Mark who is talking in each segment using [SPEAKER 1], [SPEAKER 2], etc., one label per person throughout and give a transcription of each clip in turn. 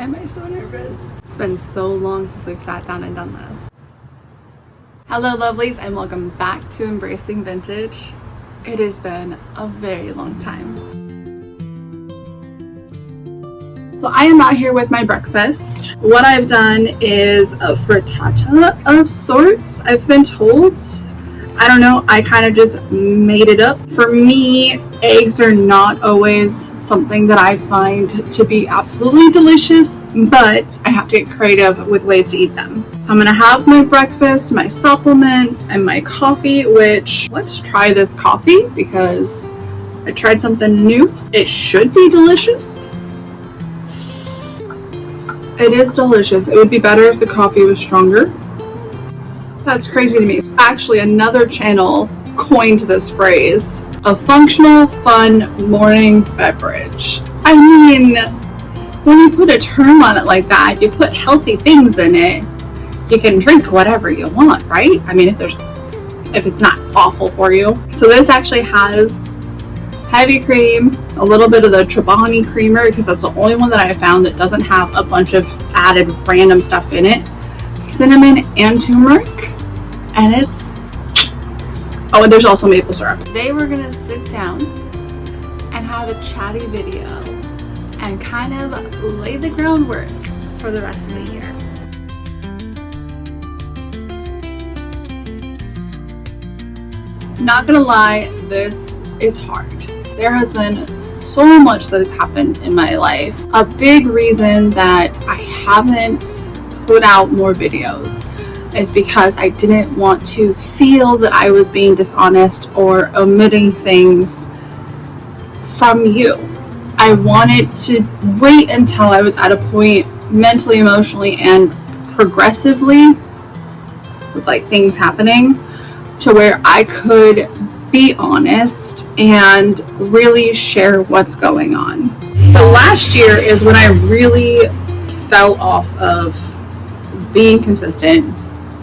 [SPEAKER 1] am I so nervous? It's been so long since we've sat down and done this. Hello lovelies, and welcome back to Embracing Vintage. It has been a very long time. So I am out here with my breakfast. What I've done is a frittata of sorts, I've been told. I don't know, I kind of just made it up. For me, eggs are not always something that I find to be absolutely delicious, but I have to get creative with ways to eat them. So I'm gonna have my breakfast, my supplements, and my coffee, which, let's try this coffee because I tried something new. It should be delicious. It is delicious. It would be better if the coffee was stronger. That's crazy to me. Actually, another channel coined this phrase, a functional, fun morning beverage. I mean, when you put a term on it like that, you put healthy things in it, you can drink whatever you want, right? I mean, if it's not awful for you. So this actually has heavy cream, a little bit of the Chobani creamer, because that's the only one that I found that doesn't have a bunch of added random stuff in it, cinnamon and turmeric, and it's, oh, and there's also maple syrup. Today we're gonna sit down and have a chatty video and kind of lay the groundwork for the rest of the year. Not gonna lie, this is hard. There has been so much that has happened in my life. A big reason that I haven't put out more videos is because I didn't want to feel that I was being dishonest or omitting things from you. I wanted to wait until I was at a point mentally, emotionally, and progressively with like things happening to where I could be honest and really share what's going on. So last year is when I really fell off of being consistent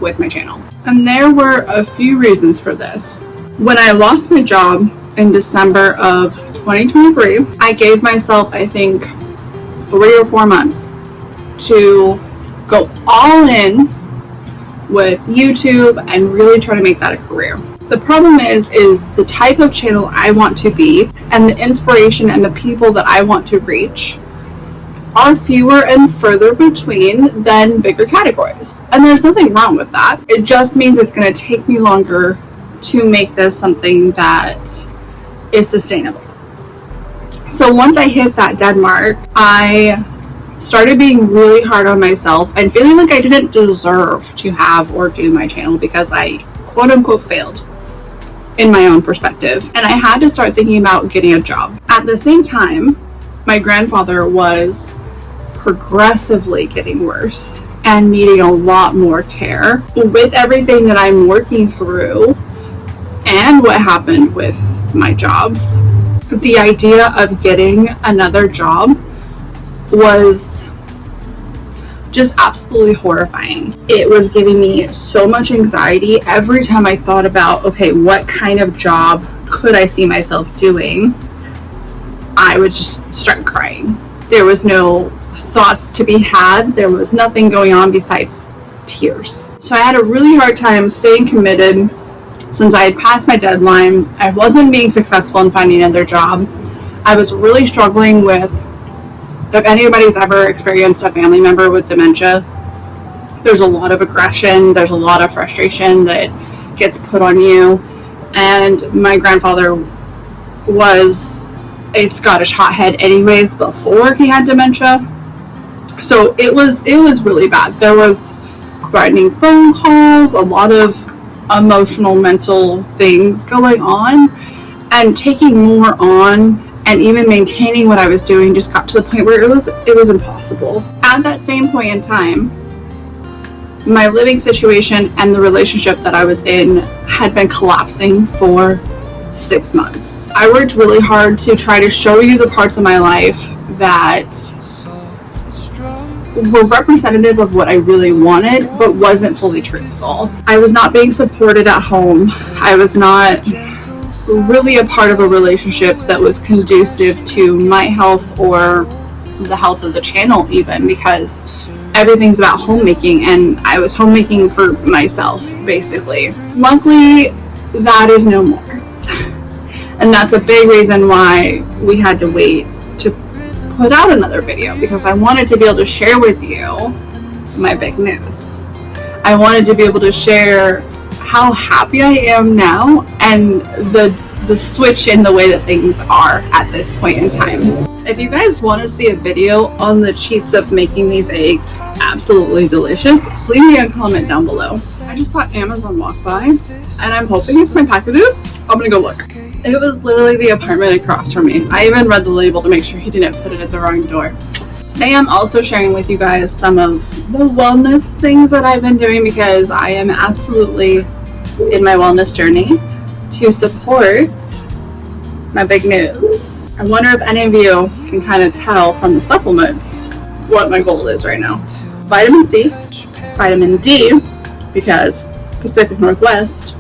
[SPEAKER 1] with my channel. And there were a few reasons for this. When I lost my job in December of 2023, I gave myself, I think, 3 or 4 months to go all in with YouTube and really try to make that a career. The problem is the type of channel I want to be and the inspiration and the people that I want to reach are fewer and further between than bigger categories. And there's nothing wrong with that. It just means it's going to take me longer to make this something that is sustainable. So once I hit that dead mark, I started being really hard on myself and feeling like I didn't deserve to have or do my channel because I quote unquote failed in my own perspective. And I had to start thinking about getting a job. At the same time, my grandfather was progressively getting worse and needing a lot more care. With everything that I'm working through and what happened with my jobs, the idea of getting another job was just absolutely horrifying. It was giving me so much anxiety every time I thought about, okay, what kind of job could I see myself doing? I would just start crying. There was no thoughts to be had. There was nothing going on besides tears. So I had a really hard time staying committed since I had passed my deadline. I wasn't being successful in finding another job. I was really struggling with, if anybody's ever experienced a family member with dementia, there's a lot of aggression, there's a lot of frustration that gets put on you. And my grandfather was a Scottish hothead anyways before he had dementia. So it was really bad. There was threatening phone calls, a lot of emotional, mental things going on, and taking more on and even maintaining what I was doing just got to the point where it was impossible. At that same point in time, my living situation and the relationship that I was in had been collapsing for 6 months. I worked really hard to try to show you the parts of my life that were representative of what I really wanted, but wasn't fully truthful. I was not being supported at home. I was not really a part of a relationship that was conducive to my health or the health of the channel even, because everything's about homemaking, and I was homemaking for myself basically. Luckily, that is no more. And that's a big reason why we had to wait to put out another video, because I wanted to be able to share with you my big news. I wanted to be able to share how happy I am now and the switch in the way that things are at this point in time. If you guys want to see a video on the cheats of making these eggs absolutely delicious, leave me a comment down below. I just saw Amazon walk by, and I'm hoping it's my packages. I'm gonna go look. It was literally the apartment across from me. I even read the label to make sure he didn't put it at the wrong door. Today I'm also sharing with you guys some of the wellness things that I've been doing, because I am absolutely in my wellness journey to support my big news. I wonder if any of you can kind of tell from the supplements what my goal is right now. Vitamin C, vitamin D, because Pacific Northwest,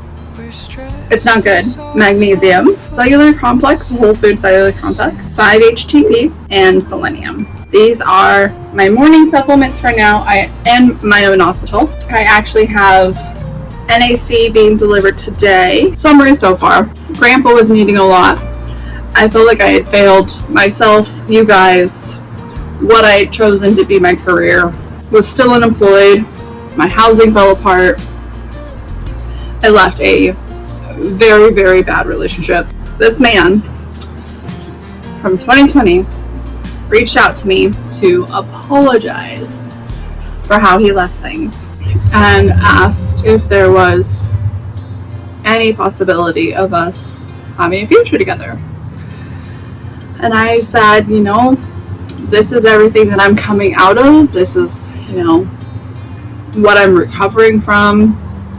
[SPEAKER 1] it's not good. Magnesium, cellular complex, whole food cellular complex, 5-HTP, and selenium. These are my morning supplements for now, and my inositol. I actually have NAC being delivered today. Summary so far. Grandpa was needing a lot. I felt like I had failed myself, you guys, what I had chosen to be my career. Was still unemployed. My housing fell apart. I left a very, very bad relationship. This man from 2020 reached out to me to apologize for how he left things and asked if there was any possibility of us having a future together. And I said, you know, this is everything that I'm coming out of. This is, you know, what I'm recovering from.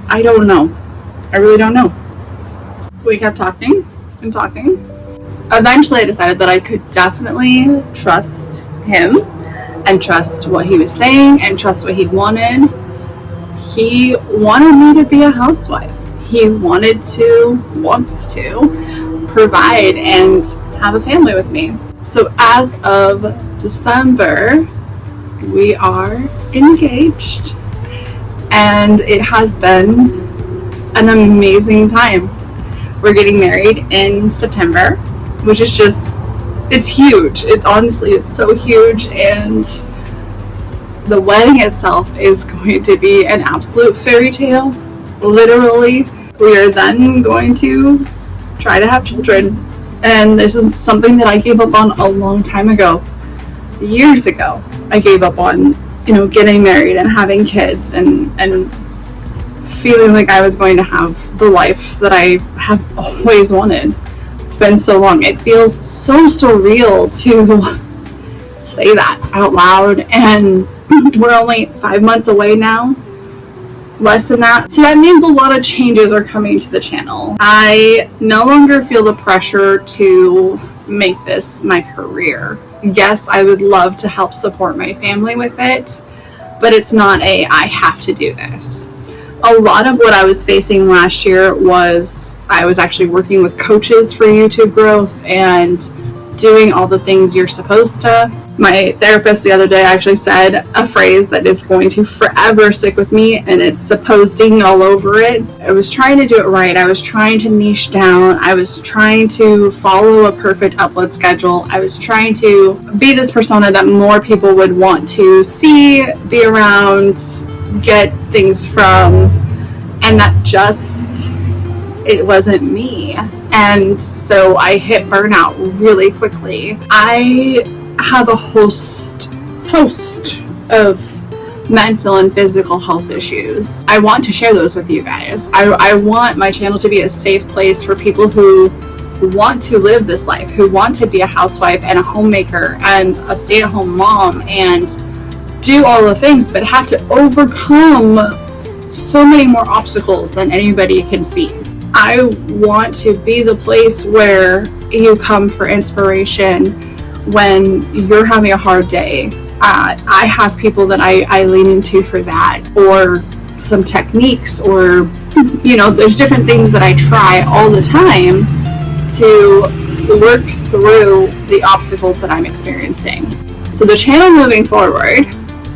[SPEAKER 1] I don't know. I really don't know. We kept talking and talking. Eventually I decided that I could definitely trust him and trust what he was saying and trust what he wanted. He wanted me to be a housewife. He wants to provide and have a family with me. So as of December, we are engaged, and it has been an amazing time. We're getting married in September, which is just, it's huge. It's honestly, it's so huge, and the wedding itself is going to be an absolute fairy tale. Literally, we are then going to try to have children, and this is something that I gave up on a long time ago. Years ago, I gave up on, you know, getting married and having kids and feeling like I was going to have the life that I have always wanted. It's been so long. It feels so surreal to say that out loud, and we're only 5 months away now. Less than that. So that means a lot of changes are coming to the channel. I no longer feel the pressure to make this my career. Yes, I would love to help support my family with it, but it's not a I have to do this. A lot of what I was facing last year was I was actually working with coaches for YouTube growth and doing all the things you're supposed to. My therapist the other day actually said a phrase that is going to forever stick with me, and it's supposing all over it. I was trying to do it right. I was trying to niche down. I was trying to follow a perfect upload schedule. I was trying to be this persona that more people would want to see, be around, get things from, and that just, it wasn't me. And so I hit burnout really quickly. I have a host of mental and physical health issues. I want to share those with you guys. I want my channel to be a safe place for people who want to live this life, who want to be a housewife and a homemaker and a stay-at-home mom and do all the things, but have to overcome so many more obstacles than anybody can see. I want to be the place where you come for inspiration when you're having a hard day. I have people that I lean into for that, or some techniques, or, you know, there's different things that I try all the time to work through the obstacles that I'm experiencing. So the channel moving forward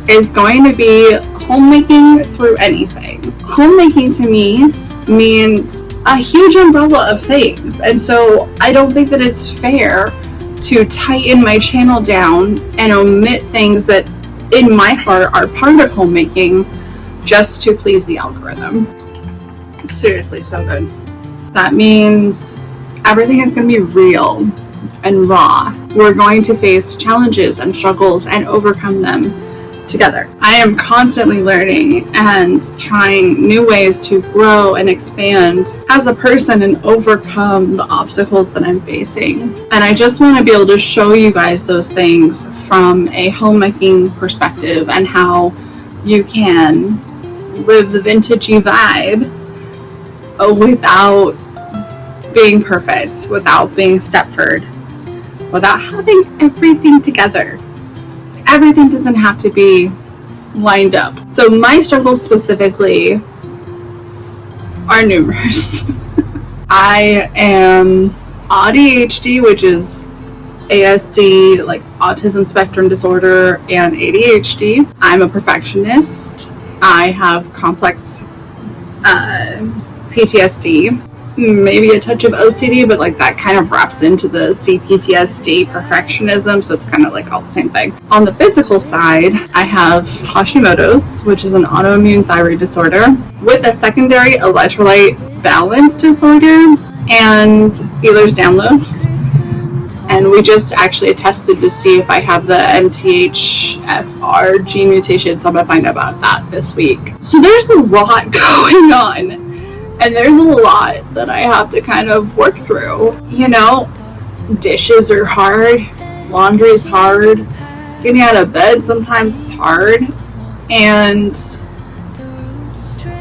[SPEAKER 1] is going to be homemaking through anything. Homemaking to me means a huge umbrella of things, and so I don't think that it's fair to tighten my channel down and omit things that in my heart are part of homemaking just to please the algorithm. Seriously, so good. That means everything is going to be real and raw. We're going to face challenges and struggles and overcome them together. I am constantly learning and trying new ways to grow and expand as a person and overcome the obstacles that I'm facing. And I just want to be able to show you guys those things from a homemaking perspective and how you can live the vintagey vibe without being perfect, without being Stepford, without having everything together. Everything doesn't have to be lined up. So my struggles specifically are numerous. I am ADHD, which is ASD, like autism spectrum disorder, and ADHD. I'm a perfectionist. I have complex PTSD, maybe a touch of OCD, but like that kind of wraps into the CPTSD perfectionism, so it's kind of like all the same thing. On the physical side, I have Hashimoto's, which is an autoimmune thyroid disorder with a secondary electrolyte balance disorder and Ehlers-Danlos. And we just actually tested to see if I have the MTHFR gene mutation, so I'm gonna find out about that this week. So there's a lot going on. And there's a lot that I have to kind of work through. You know, dishes are hard, laundry is hard, getting out of bed sometimes is hard, and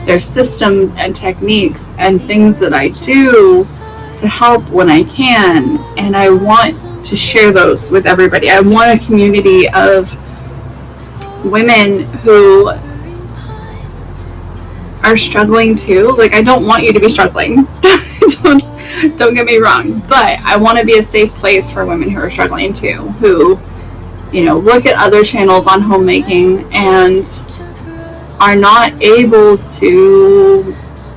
[SPEAKER 1] there's systems and techniques and things that I do to help when I can, and I want to share those with everybody. I want a community of women who are struggling too. Like, I don't want you to be struggling. don't get me wrong, but I want to be a safe place for women who are struggling too, who, you know, look at other channels on homemaking and are not able to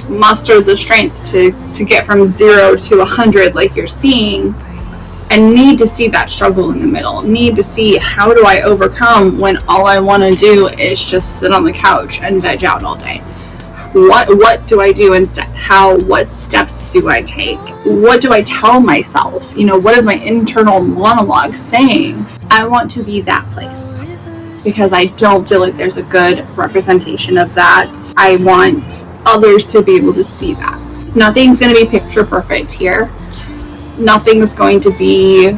[SPEAKER 1] muster the strength to get from 0 to 100 like you're seeing, and need to see that struggle in the middle, need to see how do I overcome when all I want to do is just sit on the couch and veg out all day. What do I do instead? What steps do I take? What do I tell myself? You know, what is my internal monologue saying? I want to be that place because I don't feel like there's a good representation of that. I want others to be able to see that. Nothing's going to be picture perfect here. Nothing's going to be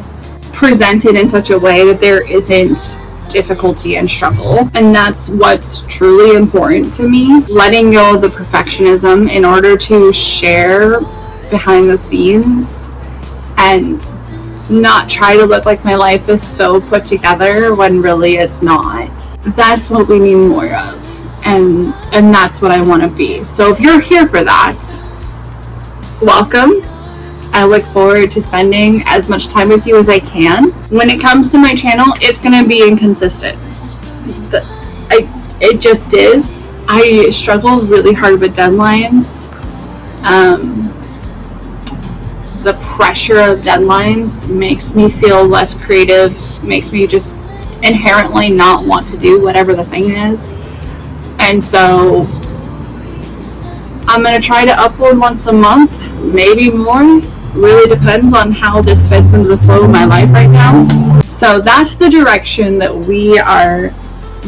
[SPEAKER 1] presented in such a way that there isn't difficulty and struggle, and that's what's truly important to me. Letting go of the perfectionism in order to share behind the scenes and not try to look like my life is so put together when really it's not. That's what we need more of, and that's what I want to be. So if you're here for that, welcome. I look forward to spending as much time with you as I can. When it comes to my channel, it's going to be inconsistent. It just is. I struggle really hard with deadlines. The pressure of deadlines makes me feel less creative, makes me just inherently not want to do whatever the thing is. And so I'm going to try to upload once a month, maybe more. Really depends on how this fits into the flow of my life right now. So that's the direction that we are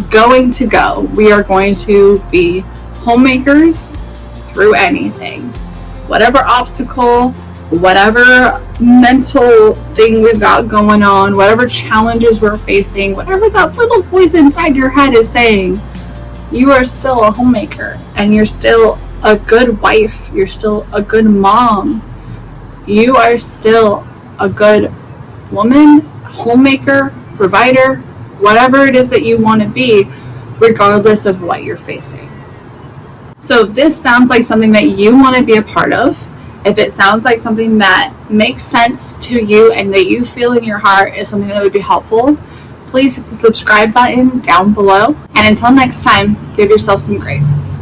[SPEAKER 1] going to go. We are going to be homemakers through anything. Whatever obstacle, whatever mental thing we've got going on, whatever challenges we're facing, whatever that little voice inside your head is saying, you are still a homemaker, and you're still a good wife, you're still a good mom. You are still a good woman, homemaker, provider, whatever it is that you want to be, regardless of what you're facing. So if this sounds like something that you want to be a part of, if it sounds like something that makes sense to you and that you feel in your heart is something that would be helpful, please hit the subscribe button down below. And until next time, give yourself some grace.